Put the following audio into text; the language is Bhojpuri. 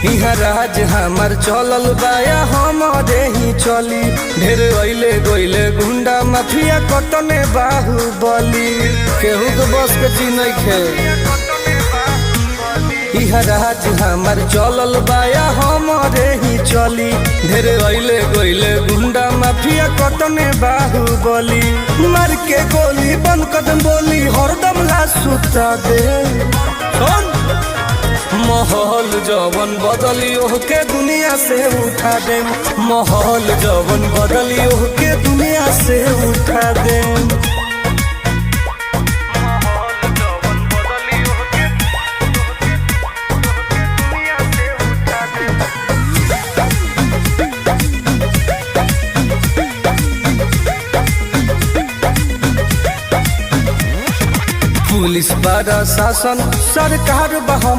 इहाँ राज हमार चलल बाया हमारे ही चली। ढेर अइले गइले गुंडा माफिया कटने बाहुबली, केहू के बस के चीज नइखे। इहाँ राज हमार चलल बाया हमारे ही चली। ढेर अइले गइले गुंडा माफिया कटने बाहुबली, मार के गोली बंद कदम बोली हरदम ला सुता दे। माहौल जवन बदली ओहके दुनिया से उठा दे, माहौल जवन बदली ओहके दुनिया से उठा दे। पुलिस प्रशासन सरकार बहम